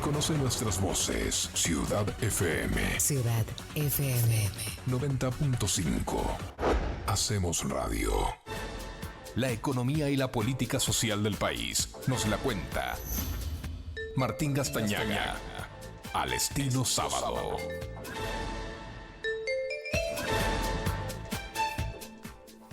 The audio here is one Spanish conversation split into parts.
Conoce nuestras voces. Ciudad FM. Ciudad FM 90.5. Hacemos radio. La economía y la política social del país nos la cuenta Martín Gastañaga, al estilo sábado.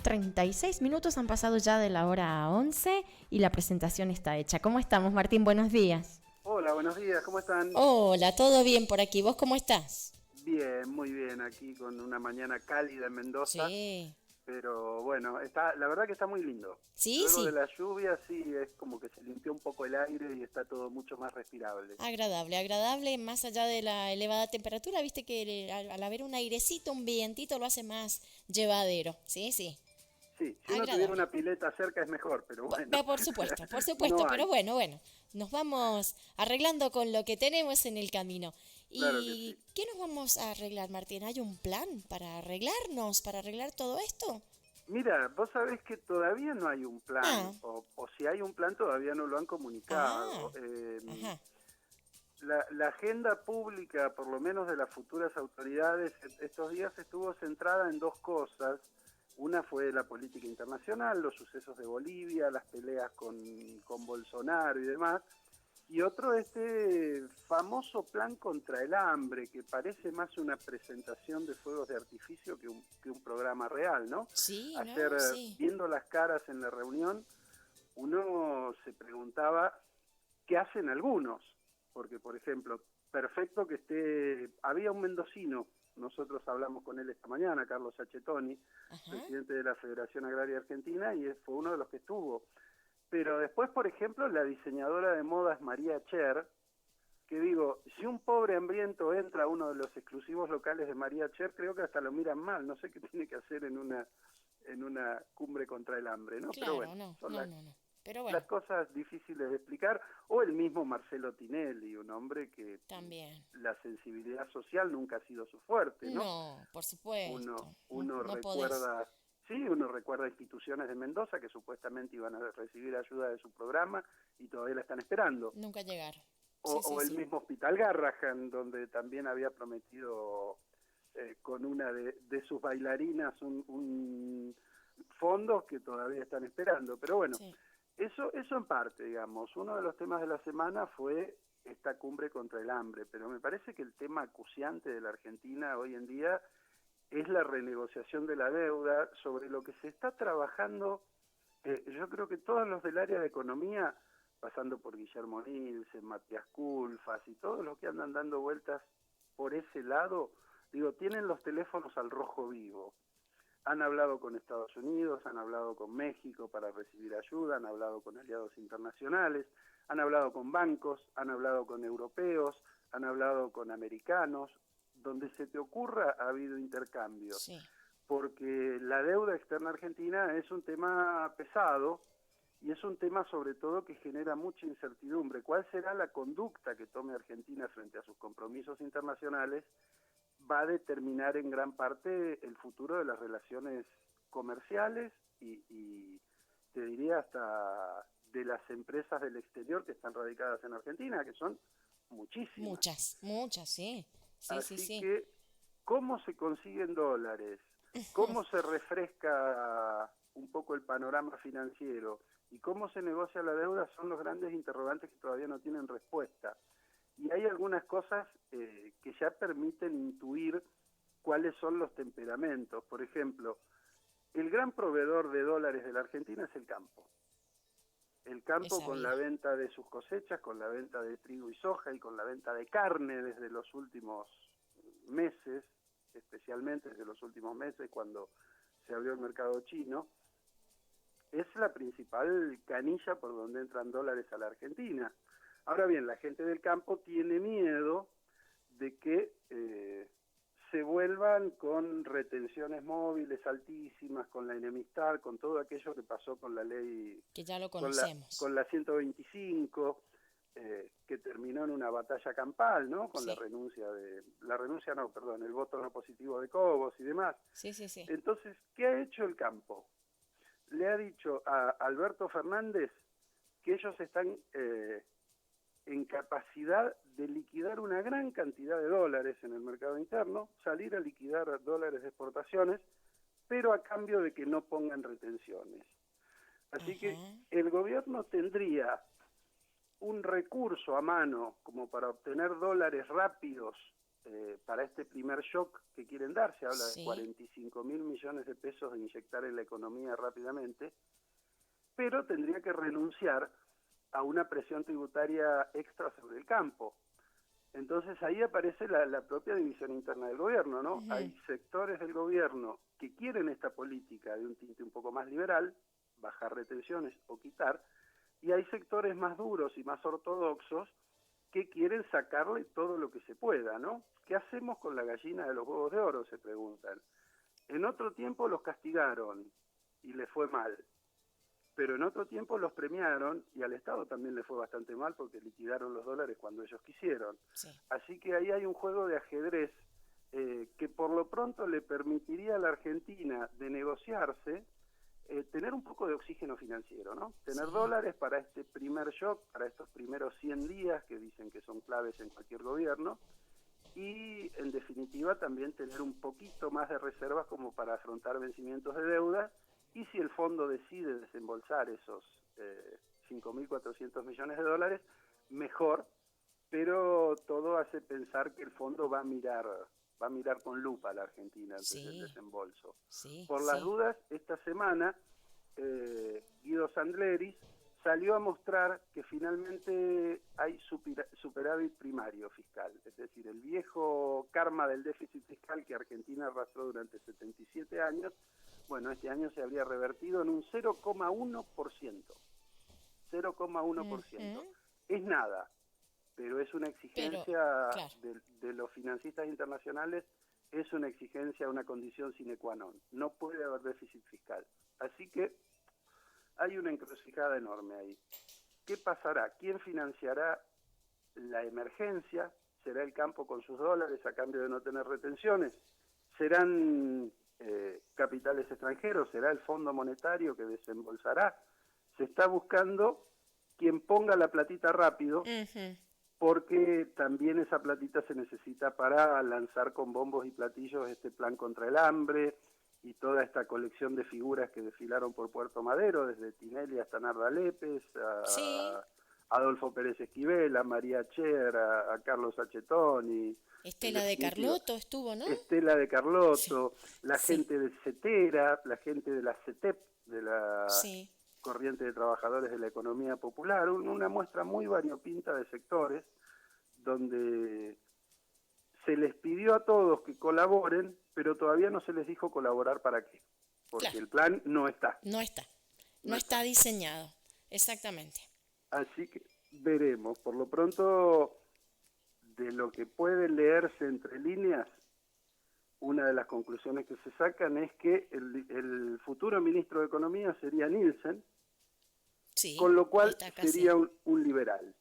...36 minutos han pasado ya de la hora 11 y la presentación está hecha. ¿Cómo estamos, Martín? Buenos días. Hola, buenos días, ¿cómo están? Hola, ¿todo bien por aquí? ¿Vos cómo estás? Bien, muy bien, aquí con una mañana cálida en Mendoza. Sí. Pero bueno, la verdad que está muy lindo. Sí, Luego sí. de la lluvia, sí, es como que se limpió un poco el aire y está todo mucho más respirable. Agradable, más allá de la elevada temperatura, viste que al haber un airecito, un vientito lo hace más llevadero. Sí, sí. Sí, si uno tuviera una pileta cerca es mejor, pero bueno. Por supuesto, No pero hay. bueno, nos vamos arreglando con lo que tenemos en el camino. ¿Y Claro que sí. qué nos vamos a arreglar, Martín? ¿Hay un plan para arreglarnos, para arreglar todo esto? Mira, vos sabés que todavía no hay un plan, o si hay un plan todavía no lo han comunicado. Ajá. La agenda pública, por lo menos de las futuras autoridades, estos días estuvo centrada en dos cosas. Una fue la política internacional, los sucesos de Bolivia, las peleas con Bolsonaro y demás. Y otro, este famoso plan contra el hambre, que parece más una presentación de fuegos de artificio que un programa real, ¿no? Sí, Ayer, sí. viendo las caras en la reunión, uno se preguntaba qué hacen algunos. Porque, por ejemplo, perfecto que había un mendocino, nosotros hablamos con él esta mañana, Carlos Sachetoni, presidente de la Federación Agraria Argentina, y fue uno de los que estuvo. Pero después, por ejemplo, la diseñadora de modas María Cher, que digo, si un pobre hambriento entra a uno de los exclusivos locales de María Cher, creo que hasta lo miran mal, no sé qué tiene que hacer en una cumbre contra el hambre, ¿no? Claro, pero bueno, no. Pero bueno, las cosas difíciles de explicar, o el mismo Marcelo Tinelli, un hombre que también. la sensibilidad social nunca ha sido su fuerte, ¿no? No, por supuesto. Uno no recuerda, sí, uno recuerda instituciones de Mendoza que supuestamente iban a recibir ayuda de su programa y todavía la están esperando. Nunca llegaron. O el mismo Hospital Garrahan, donde también había prometido con una de sus bailarinas un fondos que todavía están esperando. Pero bueno, Sí. Eso en parte, digamos. Uno de los temas de la semana fue esta cumbre contra el hambre, pero me parece que el tema acuciante de la Argentina hoy en día es la renegociación de la deuda, sobre lo que se está trabajando. Yo creo que todos los del área de economía, pasando por Guillermo Nielsen, Matías Culfas y todos los que andan dando vueltas por ese lado, digo, tienen los teléfonos al rojo vivo. Han hablado con Estados Unidos, han hablado con México para recibir ayuda, han hablado con aliados internacionales, han hablado con bancos, han hablado con europeos, han hablado con americanos. Donde se te ocurra ha habido intercambios. Sí. Porque la deuda externa argentina es un tema pesado y es un tema sobre todo que genera mucha incertidumbre. ¿Cuál será la conducta que tome Argentina frente a sus compromisos internacionales? Va a determinar en gran parte el futuro de las relaciones comerciales y te diría hasta de las empresas del exterior que están radicadas en Argentina, que son muchísimas. Muchas, sí. Así que, ¿cómo se consiguen dólares? ¿Cómo se refresca un poco el panorama financiero? ¿Y cómo se negocia la deuda? Son los grandes interrogantes que todavía no tienen respuesta. Y hay algunas cosas que ya permiten intuir cuáles son los temperamentos. Por ejemplo, el gran proveedor de dólares de la Argentina es el campo. El campo, con la venta de sus cosechas, con la venta de trigo y soja y con la venta de carne desde los últimos meses, especialmente desde los últimos meses cuando se abrió el mercado chino, es la principal canilla por donde entran dólares a la Argentina. Ahora bien, la gente del campo tiene miedo de que se vuelvan con retenciones móviles altísimas, con la enemistad, con todo aquello que pasó con la ley, que ya lo conocemos, con la 125, que terminó en una batalla campal, ¿no? Con el voto no positivo de Cobos y demás. Sí. Entonces, ¿qué ha hecho el campo? Le ha dicho a Alberto Fernández que ellos están en capacidad de liquidar una gran cantidad de dólares en el mercado interno, salir a liquidar dólares de exportaciones, pero a cambio de que no pongan retenciones. Así que el gobierno tendría un recurso a mano como para obtener dólares rápidos para este primer shock que quieren dar. Se habla de 45.000 millones de pesos de inyectar en la economía rápidamente, pero tendría que renunciar a una presión tributaria extra sobre el campo. Entonces ahí aparece la propia división interna del gobierno, ¿no? Hay sectores del gobierno que quieren esta política de un tinte un poco más liberal, bajar retenciones o quitar, y hay sectores más duros y más ortodoxos que quieren sacarle todo lo que se pueda, ¿no? ¿Qué hacemos con la gallina de los huevos de oro?, se preguntan. En otro tiempo los castigaron y les fue mal, pero en otro tiempo los premiaron y al Estado también le fue bastante mal porque liquidaron los dólares cuando ellos quisieron. Sí. Así que ahí hay un juego de ajedrez que por lo pronto le permitiría a la Argentina de negociarse, tener un poco de oxígeno financiero, ¿no? Tener dólares para este primer shock, para estos primeros 100 días que dicen que son claves en cualquier gobierno, y en definitiva también tener un poquito más de reservas como para afrontar vencimientos de deuda, y si el fondo decide desembolsar esos 5.400 millones de dólares, mejor, pero todo hace pensar que el fondo va a mirar con lupa a la Argentina antes del desembolso. Por las dudas, esta semana Guido Sandleris salió a mostrar que finalmente hay superávit primario fiscal, es decir, el viejo karma del déficit fiscal que Argentina arrastró durante 77 años, bueno, este año se habría revertido en un 0,1%. 0,1%. Es nada, pero es una exigencia de los financistas internacionales, es una exigencia, una condición sine qua non. No puede haber déficit fiscal. Así que hay una encrucijada enorme ahí. ¿Qué pasará? ¿Quién financiará la emergencia? ¿Será el campo con sus dólares a cambio de no tener retenciones? ¿Serán capitales extranjeros? ¿Será el Fondo Monetario que desembolsará? Se está buscando quien ponga la platita rápido, porque también esa platita se necesita para lanzar con bombos y platillos este plan contra el hambre y toda esta colección de figuras que desfilaron por Puerto Madero, desde Tinelli hasta Narda Lépez, a Adolfo Pérez Esquivel, a María Cher, a Carlos Achetoni. Estela de Carlotto estuvo, ¿no? Estela de Carlotto, la gente de CETERA, la gente de la CETEP, de la Corriente de Trabajadores de la Economía Popular, una muestra muy variopinta de sectores, donde se les pidió a todos que colaboren, pero todavía no se les dijo colaborar para qué, porque el plan no está. No está diseñado, exactamente. Así que veremos. Por lo pronto, de lo que puede leerse entre líneas, una de las conclusiones que se sacan es que el futuro ministro de Economía sería Nielsen, con lo cual sería un liberal.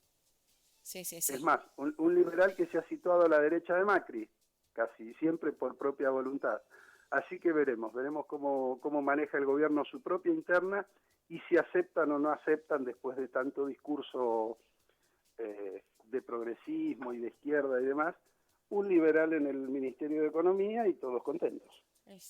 Es más, un liberal que se ha situado a la derecha de Macri, casi siempre por propia voluntad. Así que veremos cómo maneja el gobierno su propia interna y si aceptan o no aceptan, después de tanto discurso de progresismo y de izquierda y demás, un liberal en el Ministerio de Economía y todos contentos.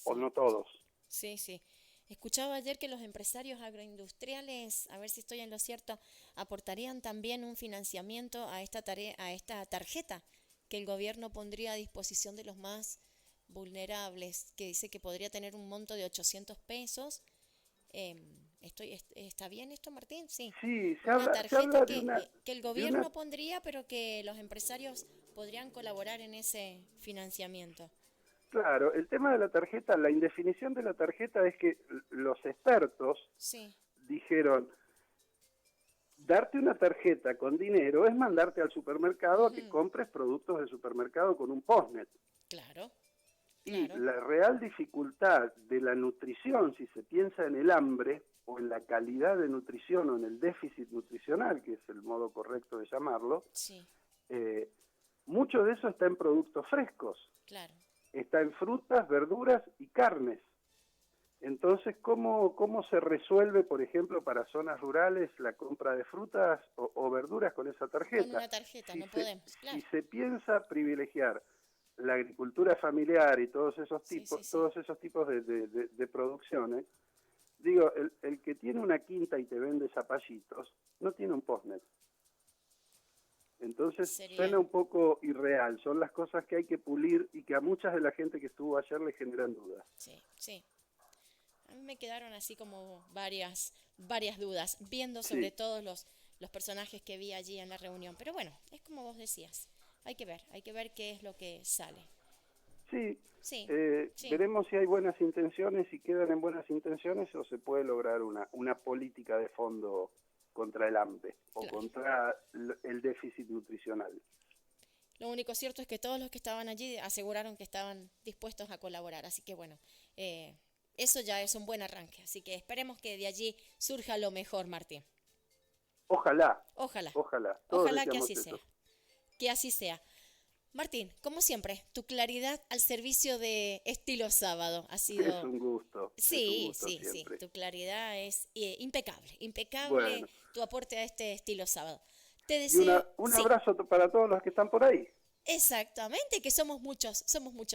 O no todos. Sí. Escuchaba ayer que los empresarios agroindustriales, a ver si estoy en lo cierto, aportarían también un financiamiento a esta tarjeta que el gobierno pondría a disposición de los más vulnerables, que dice que podría tener un monto de 800 pesos. ¿Está bien esto, Martín? Sí, se habla que el gobierno pondría, pero que los empresarios podrían colaborar en ese financiamiento. Claro, el tema de la tarjeta, la indefinición de la tarjeta es que los expertos dijeron, darte una tarjeta con dinero es mandarte al supermercado a que compres productos del supermercado con un postnet. Claro. Y la real dificultad de la nutrición, si se piensa en el hambre, o en la calidad de nutrición, o en el déficit nutricional, que es el modo correcto de llamarlo, mucho de eso está en productos frescos. Claro. Está en frutas, verduras y carnes. Entonces, ¿cómo se resuelve, por ejemplo, para zonas rurales la compra de frutas o verduras con esa tarjeta? Con una tarjeta, no podemos, claro. Si se piensa privilegiar la agricultura familiar y todos esos Sí, tipos, sí, sí. todos esos tipos de producciones, digo, el que tiene una quinta y te vende zapallitos, no tiene un postnet. Entonces suena un poco irreal, son las cosas que hay que pulir y que a muchas de la gente que estuvo ayer le generan dudas. Sí, sí. A mí me quedaron así como varias dudas, viendo sobre Sí. todo los personajes que vi allí en la reunión. Pero bueno, es como vos decías, hay que ver qué es lo que sale. Sí, Sí, sí, veremos si hay buenas intenciones, si quedan en buenas intenciones o se puede lograr una política de fondo contra el hambre o claro. contra el déficit nutricional. Lo único cierto es que todos los que estaban allí aseguraron que estaban dispuestos a colaborar. Así que bueno, eso ya es un buen arranque. Así que esperemos que de allí surja lo mejor, Martín. Ojalá, Ojalá. ojalá, todos Ojalá que deseamos así eso. sea. Que así sea. Martín, como siempre, tu claridad al servicio de Estilo Sábado ha sido... Es un gusto. Sí, es un gusto sí, siempre. sí. Tu claridad es impecable. Impecable Bueno. tu aporte a este Estilo Sábado. Te Y deseo... un sí, abrazo para todos los que están por ahí. exactamente, que somos muchos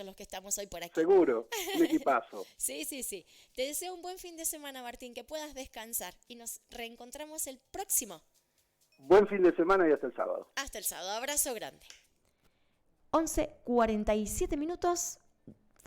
los que estamos hoy por aquí. Seguro, un equipazo. Sí, sí, sí. Te deseo un buen fin de semana, Martín, que puedas descansar y nos reencontramos el próximo. Buen fin de semana y hasta el sábado. Hasta el sábado. Abrazo grande. 11:47 minutos.